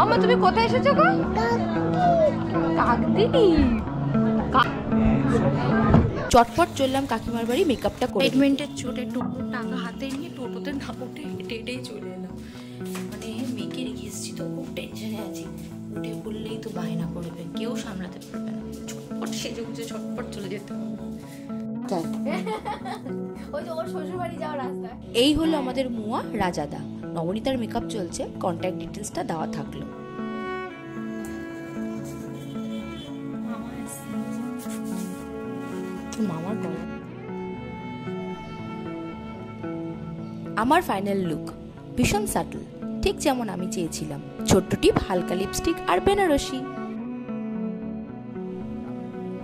মামা তুমি কোথায় এসেছো গো? কাকদ্বীপ। চটপট চললাম কাকিমার বাড়ি মেকআপটা করে। ট্রিটমেন্টের চোটে টোটোর টাকা হাতে নিয়ে টোটোতে না উঠে হেঁটে হেঁটেই চলে এলাম। মানে মেয়েকে রেখে এসেছি তো খুব টেনশনে আছি, উঠে পড়লেই তো বায়না করবে, কেউ সামলাতে পারবে না। ছটপট সেজে গুজে ছটপট চলে যেতে হবে। এই হলো আমাদের মুয়া রাজাদা। নবনীতার মেকআপ চলছে, কন্ট্যাক্ট ডিটেলসটা দেওয়া থাকলো। মামার গলা। আমার ফাইনাল লুক ভীষণ সাটল, ঠিক যেমন আমি চেয়েছিলাম। ছোট্ট টিপ, হালকা লিপস্টিক আর বেনারসি।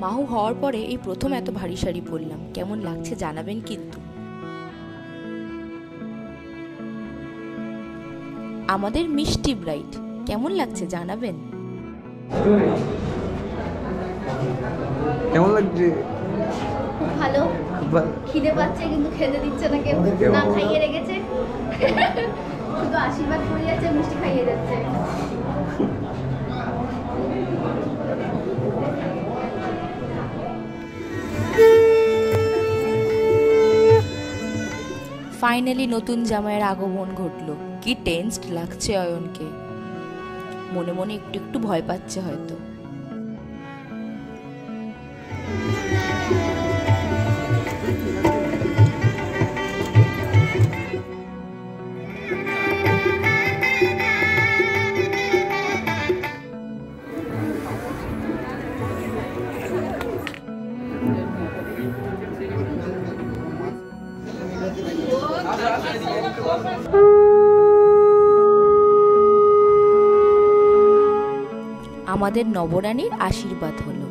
মাহু হওয়ার পরে এই প্রথম এত ভারী শাড়ি পরলাম, কেমন লাগছে জানাবেন কিন্তু। আমাদের মিষ্টি ব্রাইট কেমন লাগছে জানাবেন। কেমন লাগছে? ভালো। খিদে পাচ্ছে কিন্তু খেতে দিচ্ছে না কেউ, না খাইয়ে রেখেছে, শুধু আশীর্বাদ করে যাচ্ছে, মিষ্টি খাইয়ে যাচ্ছে। ফাইনালি নতুন জামাইয়ের আগমন ঘটলো। কি টেনসড লাগছে অয়নকে, মনে মনে একটু একটু ভয় পাচ্ছে হয়তো। আমাদের নবরানীর আশীর্বাদ হলো।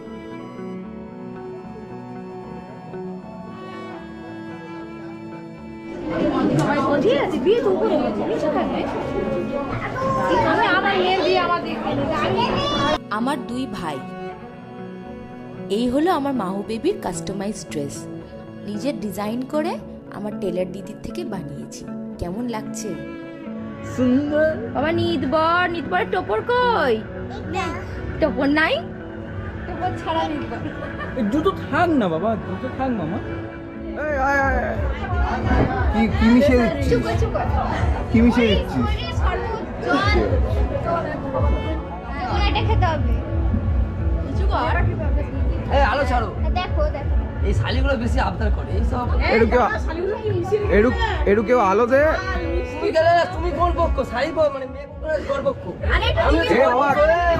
আমার দুই ভাই। এই হলো আমার মাহু বেবির কাস্টমাইজ ড্রেস, নিজের ডিজাইন করে আমার টেলার দিদির থেকে বানিয়েছি। কেমন লাগছে? সুন্দর। বাবা নিতবর টোপর কই? টোপর নাই, টোপর ছাড়া নিতবর। জুতো থাক না বাবা, জুতো থাক মামা। কি মিশিয়ে দিচ্ছিস? কি মিশিয়ে দিচ্ছিস? আলো ছাড়ো। দেখো দেখো এই শালিগুলো বেশি আবদার করে এই সব। এরু কেউ আলো দে। তুমি কোন পক্ষ? শাড়ি মানে মেয়ে পক্ষ না তোর পক্ষ?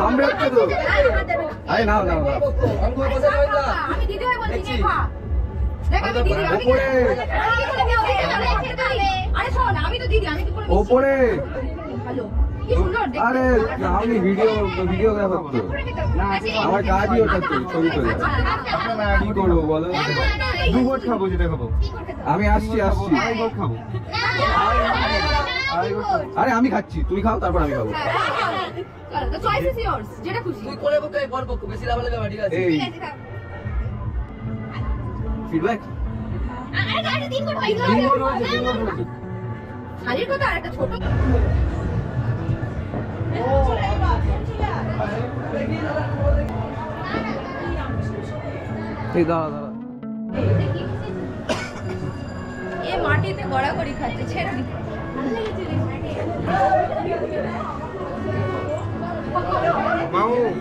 আমরা হচ্ছে তো। আরে নাও নাও নাও। আমি দিদি হয়ে বলছি নে খা। দেখ আমি দিদি, আমি ওপরে। আরে শোন, আমি তো দিদি, আমি তো পুরো ওপরে। ভালো কি সুন্দর দেখতে। আরে আমি ভিডিও গ্রাফার তো। আমার কাজই ওটা তো, ছবি তোলা। কি করবো বলো? দু গোট খাবো, যেটা খাবো। আমি আসছি। আড়াই খাবো। আরে আমি খাচ্ছি, তুমি খাও তারপর আমি খাবো। The choice is yours, যেটা খুশি। তুই কোলে পক্ষ এই বর পক্ষ বেশি লাভালে যাবে, ঠিক আছে? ঠিক আছে থাক। ফিডব্যাক। আরে দিন কোন ভাই শাড়ির কথা আর একটা ছোট এই দাঁড়া। এ মাটিতে গড়াগড়ি খাচ্ছে, ছেড়ে দিতে।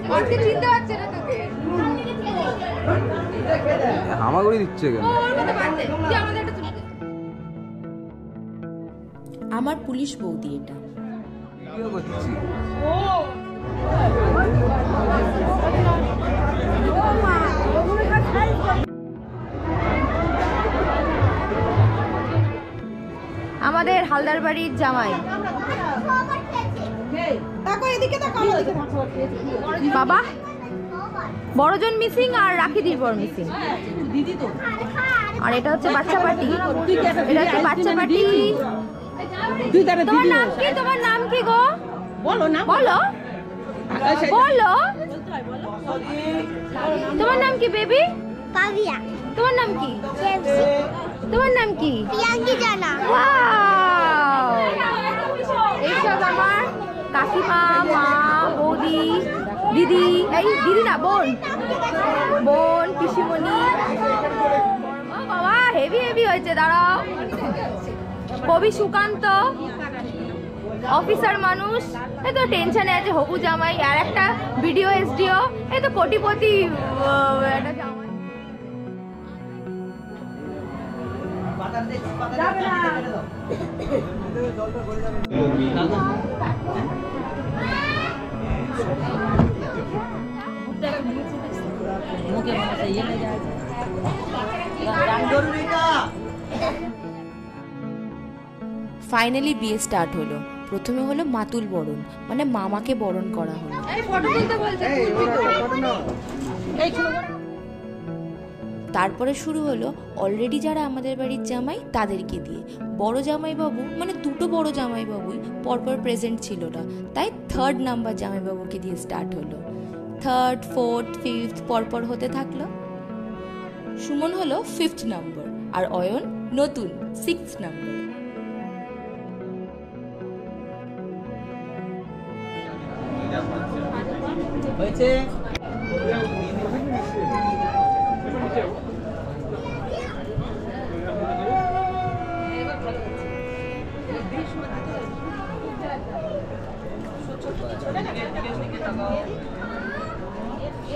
মাকে চিনতে পারছে না তোকে। হামাগুড়ি দিচ্ছে কেন? আমার পুলিশ বৌদি এটা। ভিডিও করছি। আমাদের হালদার বাড়ির জামাই। বাবা বড়জন মিসিং আর রাখিদির বড় মিসিং। আর এটা হচ্ছে বাচ্চা পার্টি। এটা হচ্ছে বাচ্চা পার্টি। তোমার নাম কি গো? বলো না, বলো বলো। তোমার নাম কি বেবি? কাভিয়া। তোমার নাম কি? তোমার নাম কি? প্রিয়াঙ্কি জানা। ওয়াও! এইসব আমার কাকিমা, মা, বৌদি, দিদি, এই দিদি না বোন, বোন, পিসিমণি। ও বাবা হেভি হেভি হয়েছে, দাঁড়াও। কবি সুকান্ত, অফিসার মানুষ, এই তো টেনশনে আছে হবু জামাই, আর একটা ভিডিও এসডিও, এই তো কোটিপতি একটা জামাই। ফাইনালি বিয়ে স্টার্ট হলো। প্রথমে হলো মাতুল বরণ, মানে মামাকে বরণ করা হলো। তারপরে শুরু হলো অলরেডি যারা আমাদের বাড়ির জামাই তাদেরকে দিয়ে। বড় জামাইবাবু মানে দুটো বড় জামাইবাবুই পরপর প্রেজেন্ট ছিল না, তাই 3rd নাম্বার জামাইবাবুকে দিয়ে স্টার্ট হলো। 3rd, 4th, 5th পরপর হতে থাকলো। সুমন হলো 5th নাম্বার আর অয়ন নতুন 6th নাম্বার। হয়েছে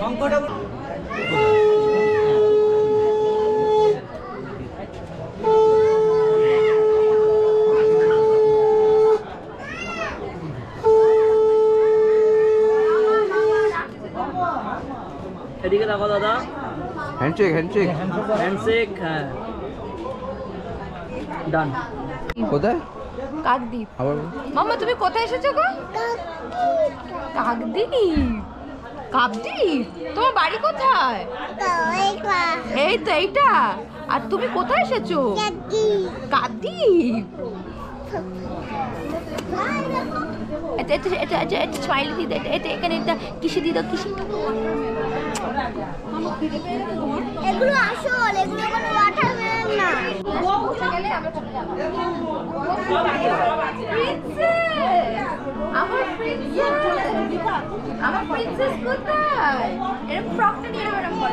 সংকট। এদিকে দেখো দাদা, হ্যান্ডশেক হ্যান্ডশেক হ্যান্ডশেক। হ্যাঁ ডান। কোথায় কাকদ্বীপ। আবার মামা তুমি কোথায় এসেছো গো? কাকদ্বীপ। কাকদ্বীপ, তোমার বাড়ি কোথায়? এই তো এইটা। আর তুমি কোথায় এসেছো? কাকদ্বীপ। এটা স্মাইলি দিদা, এটা এখানে এটা কিসে দিদা, কিসে? এগুলো আসল, এগুলো কোনো ওয়াটারমেলন না। আমার প্রিন্সেস কোথায়? এরকম ফ্রকটা নিয়ে এরকম বল,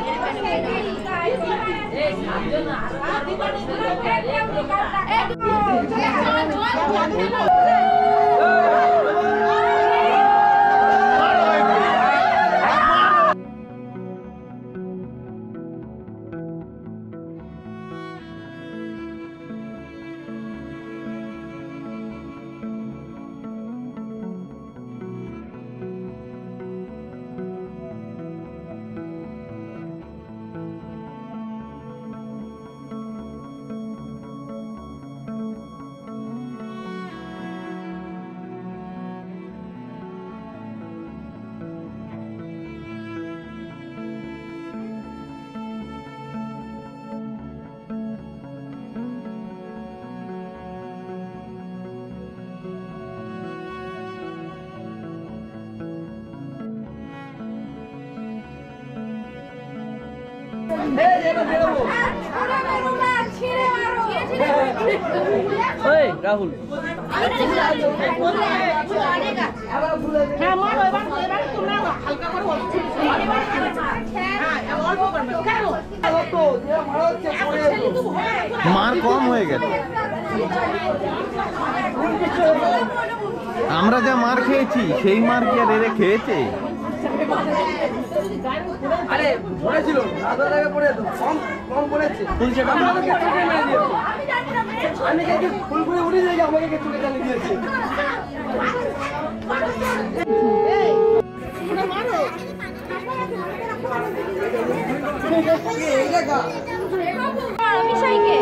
ওই রাহুল, মার কম হয়ে গেল। আমরা যা মার খেয়েছি সেই মার কি আর এরা খেয়েছে? আরে পড়েছিল দাদা লাগে পড়ে তো কম কম পড়েছে। তুলছে কাম আমাকে চুকে মেরে দিয়েছে। আমি কি ফুল ফুলে উড়ে যাই, আমাকে কে চুকে চালিয়ে দিয়েছে। এই তোমরা মারো এই দেখা আমি সাইকে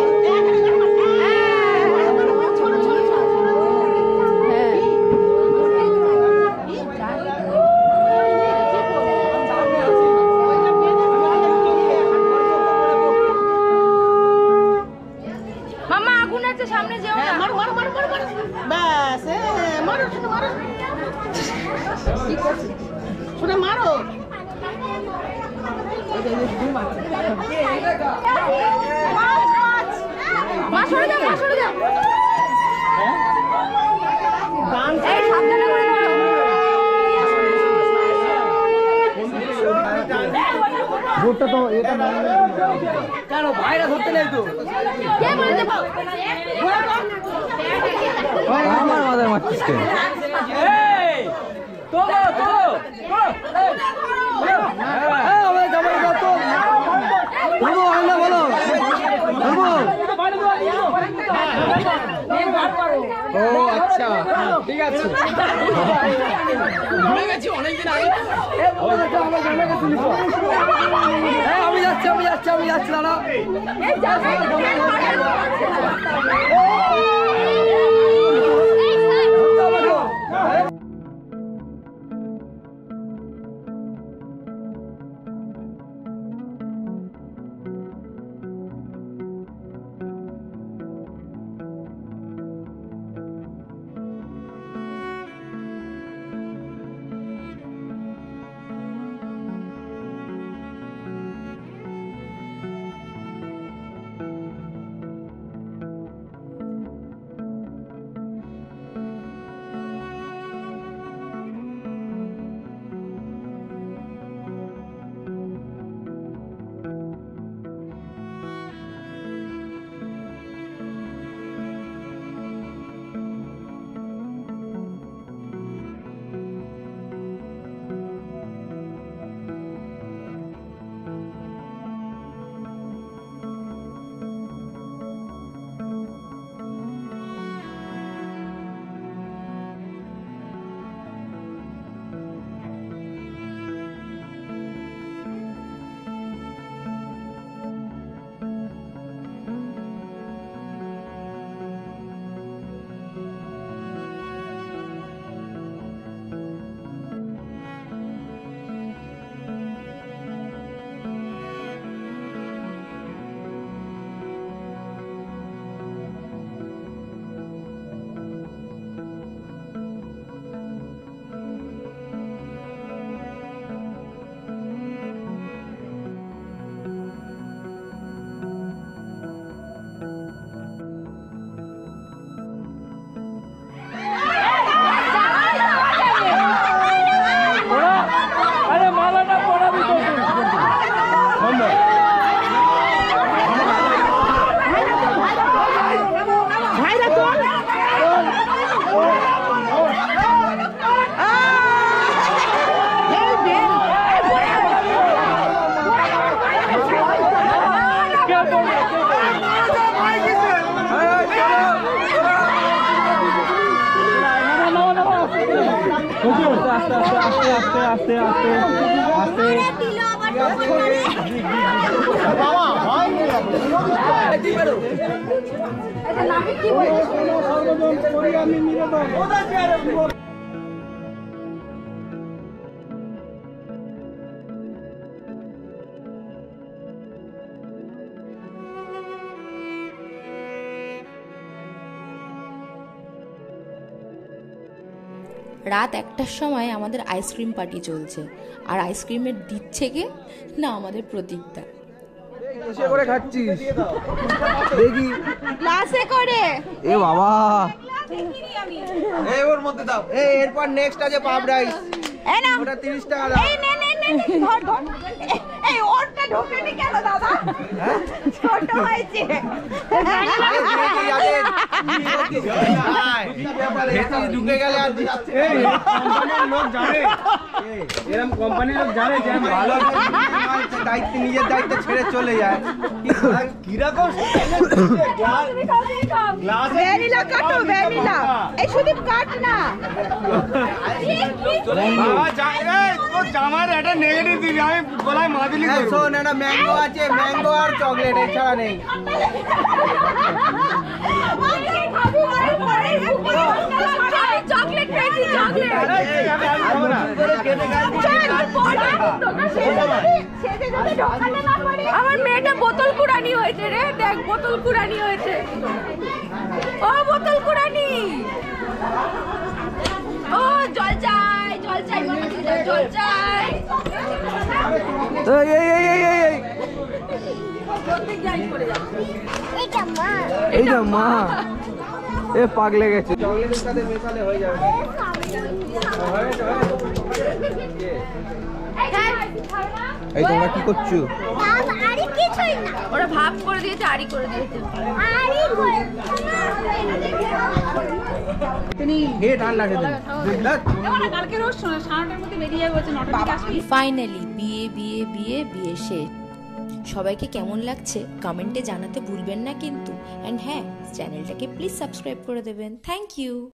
সামনে যেও না। মারো মারো মারো মারো মারো বাস মারো শুনে মারো কি করছিস শুনে মারো মা সরে যাও, মা সরে যাও। এই সাবধানে করে ধরো। এটা তো এটা কেন ভাইরা ধরতে নেই তো কে বলতে আমার মাথায় মারছিস কেন? ও আচ্ছা ঠিক আছে আমি যাচ্ছি দাদা আস্তে আস্তে আস্তে রাত 1টার সময় আমাদের আইসক্রিম পার্টি চলছে, আর আইসক্রিমের দিচ্ছে কে না আমাদের প্রতীকদা। কিসে করে খাচ্ছিস দেখি গ্লাসে করে। এ বাবা এই ওর মধ্যে দাও। এই এরপর নেক্সট আছে পাপ রাইস, এই না ওটা 30 টাকা দাও। এই নে নে নে ধর ধর। এই ওরটা ঢোকেনি কেন দাদা? ছোট হয়েছে। ঢুকে গেলে আর কোম্পানির লোক জানে, এরকম কোম্পানির লোক জানে যে আমি ভালো দায়িত্ব নিজের দায়িত্ব ছেড়ে চলে যায়। কিরকম ভ্যানিলা কাটো, ভ্যানিলা। এই শুধু কাট না। জামার একটা নেগেটিভ দিবি, আমি গলায় মাদুলি দেব। শোন একটা ম্যাঙ্গো আছে, ম্যাঙ্গো আর চকলেট এছাড়া নেই। চকলেট খেয়েছি, চকলেট। আমার মেয়েটা বোতল কুড়ানি হয়েছে রে, দেখ বোতল কুড়ানি হয়েছে। ও বোতল কুড়ানি, ও জল চাই, জল চাই, জল চাই। এইটা মা এ পাগলে গেছে। চকলেটের সাথে মেশালে হয়ে যাবে। হ্যাঁ এই তোমরা কি করছো? আরে কিছুই না ওরা ভাব করে দিয়েছে, আড়ি করে দিয়েছে। আরে করে হে ঠান্ডা খেতে ফাইনালি বিয়ে বিয়ে বিয়ে বিয়ে শেষ। সবাইকে কেমন লাগছে কমেন্টে জানাতে ভুলবেন না কিন্তু। অ্যান্ড হ্যাঁ, চ্যানেলটাকে প্লিজ সাবস্ক্রাইব করে দেবেন। Thank you.